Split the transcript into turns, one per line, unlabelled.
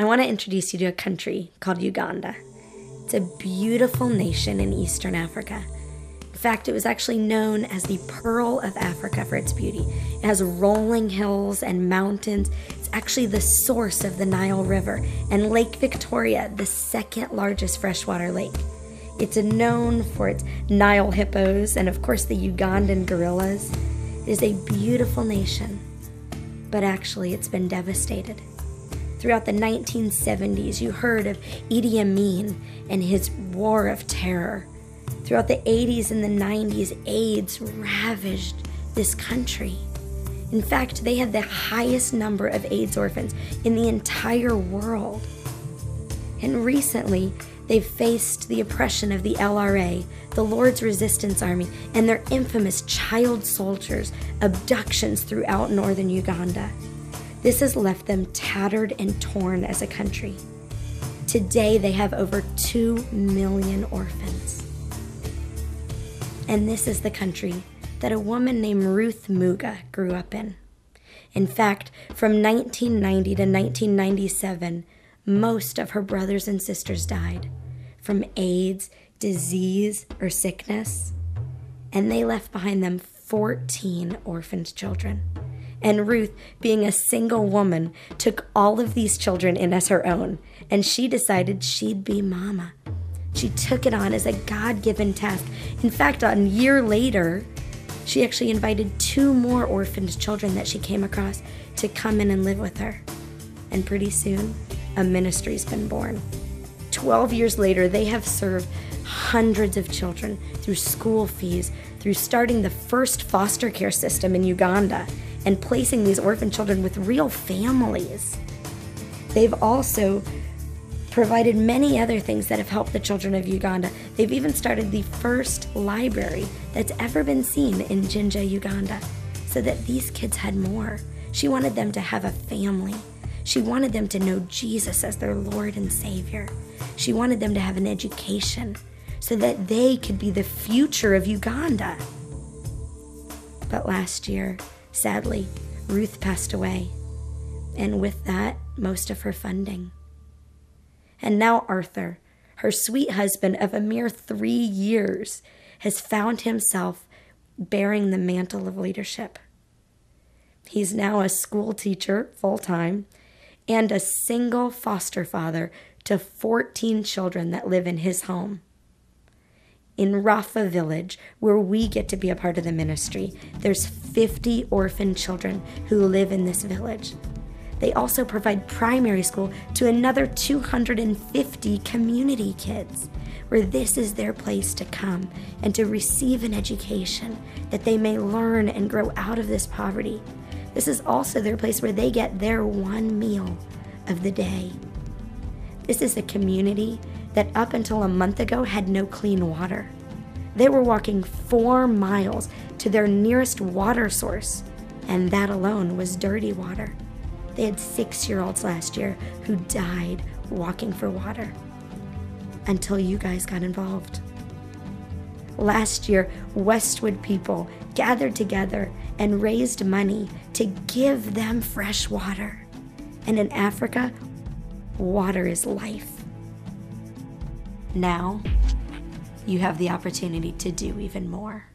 I want to introduce you to a country called Uganda. It's a beautiful nation in Eastern Africa. In fact, it was actually known as the Pearl of Africa for its beauty. It has rolling hills and mountains. It's actually the source of the Nile River, and Lake Victoria, the second largest freshwater lake. It's known for its Nile hippos and, of course, the Ugandan gorillas. It is a beautiful nation, but actually it's been devastated. Throughout the 1970s, you heard of Idi Amin and his war of terror. Throughout the 80s and the 90s, AIDS ravaged this country. In fact, they had the highest number of AIDS orphans in the entire world. And recently, they've faced the oppression of the LRA, the Lord's Resistance Army, and their infamous child soldiers' abductions throughout northern Uganda. This has left them tattered and torn as a country. Today, they have over 2 million orphans. And this is the country that a woman named Ruth Muga grew up in. In fact, from 1990 to 1997, most of her brothers and sisters died from AIDS, disease, or sickness, and they left behind them 14 orphaned children. And Ruth, being a single woman, took all of these children in as her own, and she decided she'd be mama. She took it on as a God-given task. In fact, a year later, she actually invited 2 more orphaned children that she came across to come in and live with her. And pretty soon, a ministry's been born. 12 years later, they have served hundreds of children through school fees, through starting the first foster care system in Uganda, and placing these orphan children with real families. They've also provided many other things that have helped the children of Uganda. They've even started the first library that's ever been seen in Jinja, Uganda, so that these kids had more. She wanted them to have a family. She wanted them to know Jesus as their Lord and Savior. She wanted them to have an education so that they could be the future of Uganda. But last year, sadly, Ruth passed away, and with that, most of her funding. And now Arthur, her sweet husband of a mere 3 years, has found himself bearing the mantle of leadership. He's now a school teacher full-time and a single foster father to 14 children that live in his home. In Rafa village, where we get to be a part of the ministry, there's 50 orphan children who live in this village. They also provide primary school to another 250 community kids, where this is their place to come and to receive an education, that they may learn and grow out of this poverty. This is also their place where they get their one meal of the day. This is a community that up until a month ago had no clean water. They were walking 4 miles to their nearest water source, and that alone was dirty water. They had 6-year-olds last year who died walking for water until you guys got involved. Last year, Westwood people gathered together and raised money to give them fresh water. And in Africa, water is life. Now, you have the opportunity to do even more.